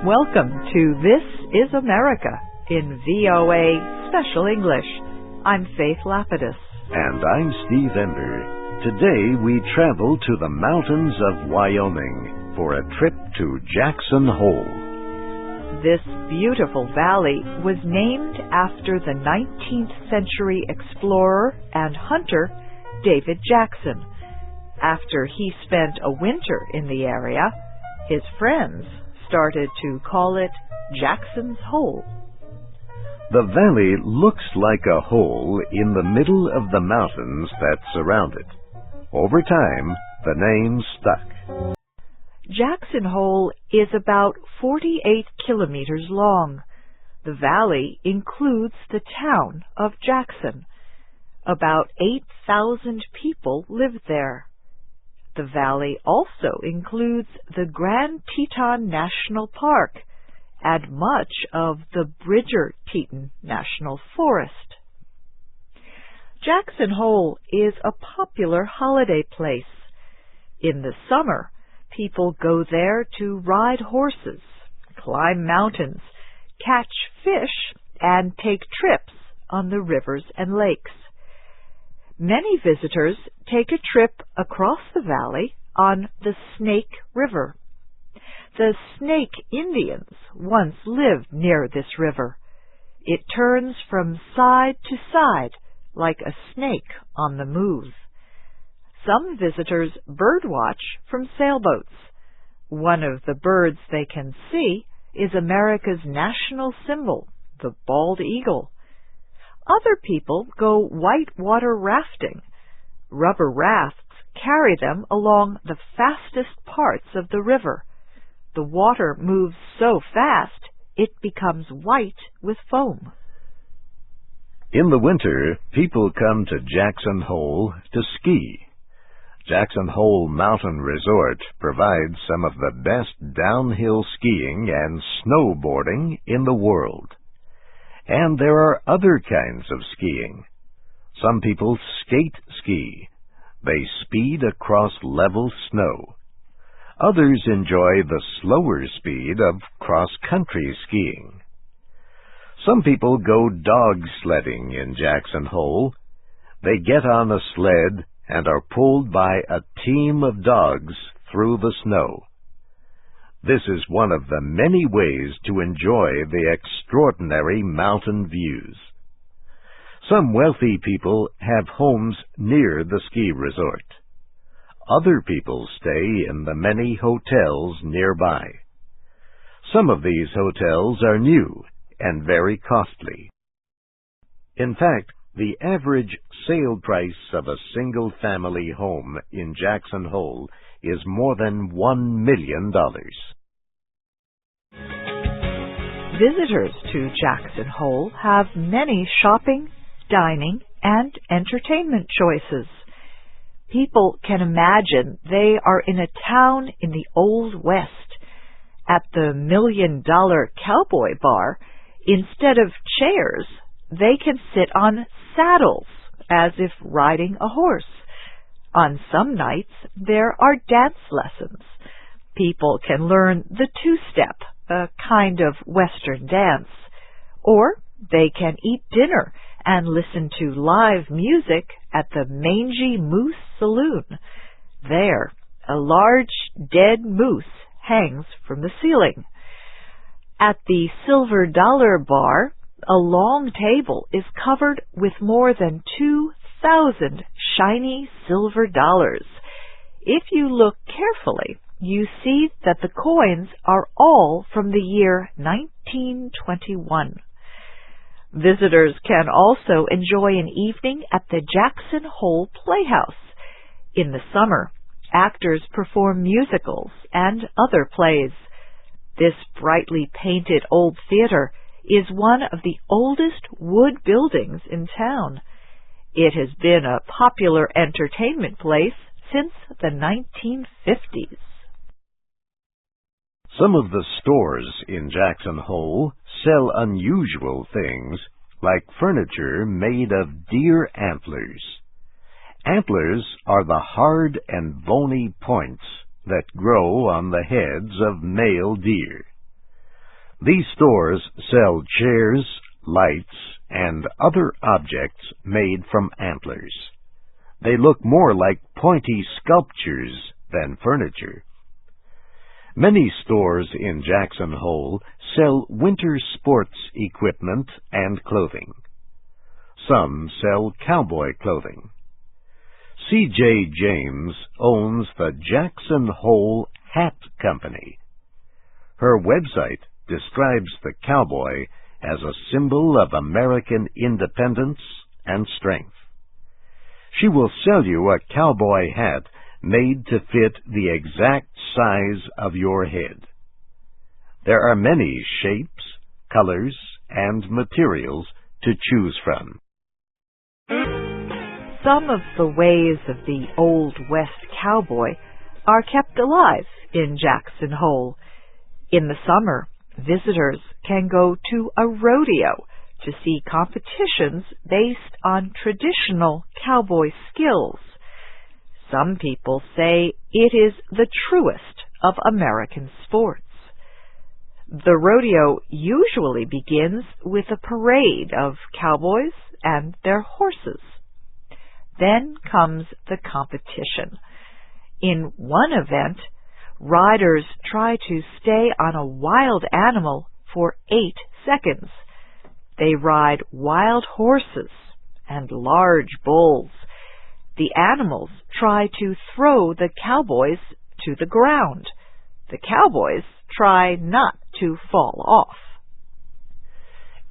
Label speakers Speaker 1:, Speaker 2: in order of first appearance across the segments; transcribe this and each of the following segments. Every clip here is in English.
Speaker 1: Welcome to This is America in VOA Special English. I'm Faith Lapidus.
Speaker 2: And I'm Steve Ender. Today we travel to the mountains of Wyoming for a trip to Jackson Hole.
Speaker 1: This beautiful valley was named after the 19th century explorer and hunter David Jackson. After he spent a winter in the area, his friends started to call it Jackson's Hole.
Speaker 2: The valley looks like a hole in the middle of the mountains that surround it. Over time, the name stuck.
Speaker 1: Jackson Hole is about 48 kilometers long. The valley includes the town of Jackson. About 8,000 people live there. The valley also includes the Grand Teton National Park and much of the Bridger-Teton National Forest. Jackson Hole is a popular holiday place. In the summer, people go there to ride horses, climb mountains, catch fish, and take trips on the rivers and lakes. Many visitors take a trip across the valley on the Snake River. The Snake Indians once lived near this river. It turns from side to side like a snake on the move. Some visitors birdwatch from sailboats. One of the birds they can see is America's national symbol, the bald eagle. Other people go whitewater rafting. Rubber rafts carry them along the fastest parts of the river. The water moves so fast, it becomes white with foam.
Speaker 2: In the winter, people come to Jackson Hole to ski. Jackson Hole Mountain Resort provides some of the best downhill skiing and snowboarding in the world. And there are other kinds of skiing. Some people skate ski. They speed across level snow. Others enjoy the slower speed of cross-country skiing. Some people go dog sledding in Jackson Hole. They get on a sled and are pulled by a team of dogs through the snow. This is one of the many ways to enjoy the extraordinary mountain views. Some wealthy people have homes near the ski resort. Other people stay in the many hotels nearby. Some of these hotels are new and very costly. In fact, the average sale price of a single-family home in Jackson Hole is more than $1 million.
Speaker 1: Visitors to Jackson Hole have many shopping, dining, and entertainment choices. People can imagine they are in a town in the Old West. At the $1 Million Cowboy Bar, instead of chairs, they can sit on saddles as if riding a horse. On some nights, there are dance lessons. People can learn the two-step, a kind of Western dance. Or they can eat dinner and listen to live music at the Mangy Moose Saloon. There, a large dead moose hangs from the ceiling. At the Silver Dollar Bar, a long table is covered with more than 2,000 shiny silver dollars. If you look carefully, you see that the coins are all from the year 1921. Visitors can also enjoy an evening at the Jackson Hole Playhouse. In the summer, actors perform musicals and other plays. This brightly painted old theater is one of the oldest wood buildings in town. It has been a popular entertainment place since the 1950s.
Speaker 2: Some of the stores in Jackson Hole sell unusual things, like furniture made of deer antlers. Antlers are the hard and bony points that grow on the heads of male deer. These stores sell chairs, lights, and other objects made from antlers. They look more like pointy sculptures than furniture. Many stores in Jackson Hole sell winter sports equipment and clothing. Some sell cowboy clothing. C.J. James owns the Jackson Hole Hat Company. Her website describes the cowboy as a symbol of American independence and strength. She will sell you a cowboy hat made to fit the exact size of your head. There are many shapes, colors, and materials to choose from.
Speaker 1: Some of the ways of the Old West cowboy are kept alive in Jackson Hole. In the summer, visitors can go to a rodeo to see competitions based on traditional cowboy skills. Some people say it is the truest of American sports. The rodeo usually begins with a parade of cowboys and their horses. Then comes the competition. In one event, riders try to stay on a wild animal for 8 seconds. They ride wild horses and large bulls. The animals try to throw the cowboys to the ground. The cowboys try not to fall off.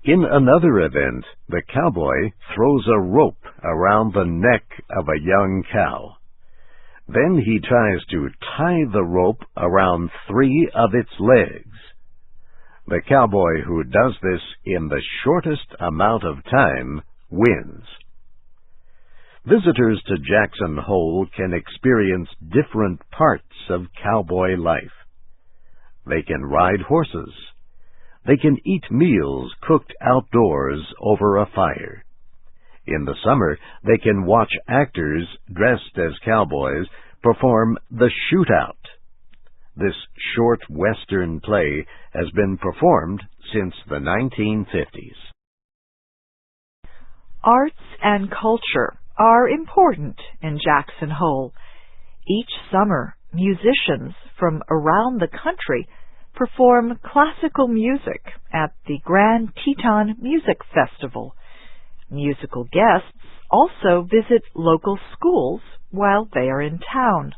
Speaker 2: In another event, the cowboy throws a rope around the neck of a young cow. Then he tries to tie the rope around 3 of its legs. The cowboy who does this in the shortest amount of time wins. Visitors to Jackson Hole can experience different parts of cowboy life. They can ride horses. They can eat meals cooked outdoors over a fire. In the summer, they can watch actors dressed as cowboys perform the shootout. This short Western play has been performed since the 1950s.
Speaker 1: Arts and culture are important in Jackson Hole. Each summer, musicians from around the country perform classical music at the Grand Teton Music Festival. Musical guests also visit local schools while they are in town.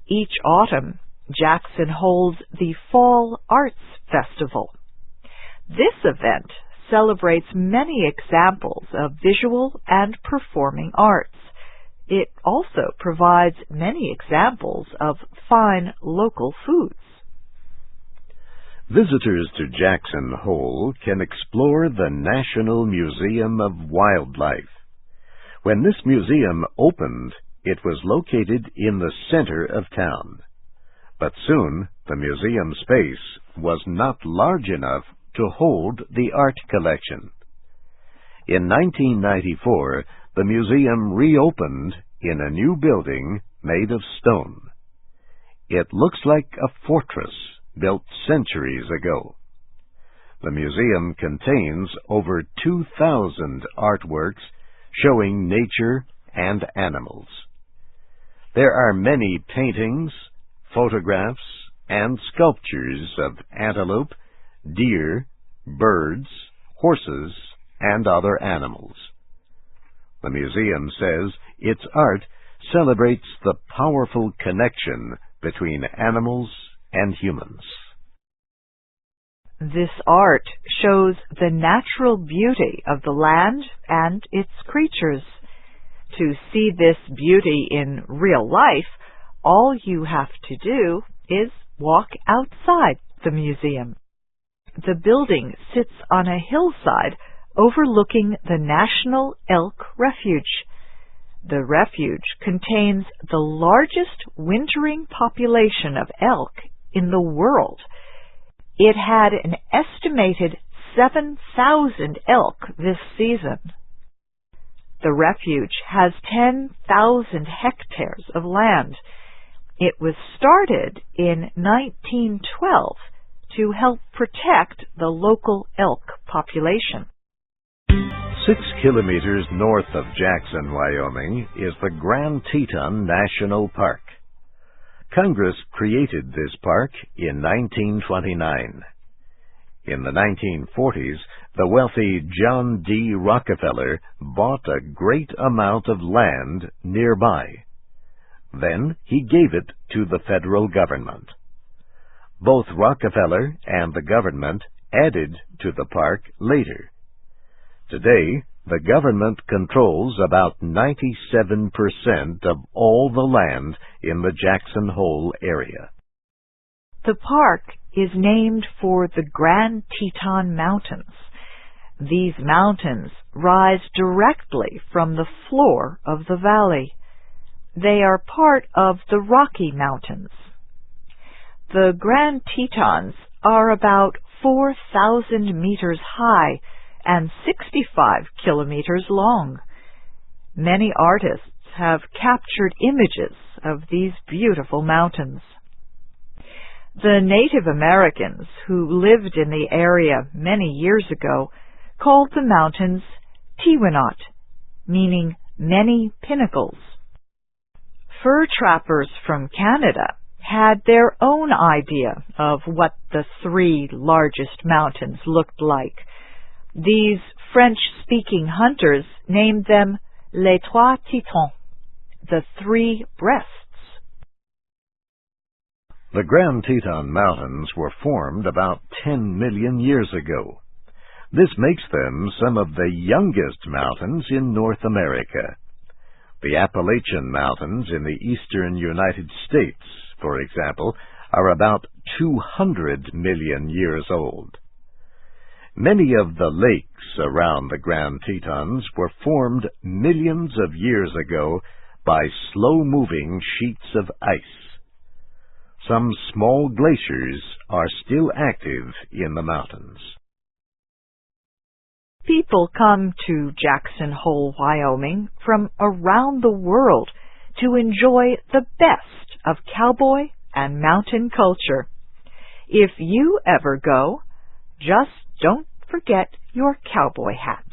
Speaker 1: Each autumn, Jackson holds the Fall Arts Festival. This event celebrates many examples of visual and performing arts. It also provides many examples of fine local foods.
Speaker 2: Visitors to Jackson Hole can explore the National Museum of Wildlife. When this museum opened, it was located in the center of town. But soon, the museum space was not large enough to hold the art collection. In 1994, the museum reopened in a new building made of stone. It looks like a fortress built centuries ago. The museum contains over 2,000 artworks showing nature and animals. There are many paintings, photographs, and sculptures of antelope, deer, birds, horses, and other animals. The museum says its art celebrates the powerful connection between animals and humans.
Speaker 1: This art shows the natural beauty of the land and its creatures. To see this beauty in real life, all you have to do is walk outside the museum. The building sits on a hillside overlooking the National Elk Refuge. The refuge contains the largest wintering population of elk in the world. It had an estimated 7,000 elk this season. The refuge has 10,000 hectares of land. It was started in 1912 to help protect the local elk population.
Speaker 2: 6 kilometers north of Jackson, Wyoming, is the Grand Teton National Park. Congress created this park in 1929. In the 1940s, the wealthy John D. Rockefeller bought a great amount of land nearby. Then he gave it to the federal government. Both Rockefeller and the government added to the park later. Today, the government controls about 97% of all the land in the Jackson Hole area.
Speaker 1: The park is named for the Grand Teton Mountains. These mountains rise directly from the floor of the valley. They are part of the Rocky Mountains. The Grand Tetons are about 4,000 meters high and 65 kilometers long. Many artists have captured images of these beautiful mountains. The Native Americans who lived in the area many years ago called the mountains Tiwinot, meaning many pinnacles. Fur trappers from Canada had their own idea of what the 3 largest mountains looked like. These French-speaking hunters named them les Trois Tetons, the 3 breasts.
Speaker 2: The Grand Teton Mountains were formed about 10 million years ago. This makes them some of the youngest mountains in North America. The Appalachian Mountains in the eastern United States, for example, are about 200 million years old. Many of the lakes around the Grand Tetons were formed millions of years ago by slow-moving sheets of ice. Some small glaciers are still active in the mountains.
Speaker 1: People come to Jackson Hole, Wyoming from around the world to enjoy the best of cowboy and mountain culture. If you ever go, just don't forget your cowboy hat.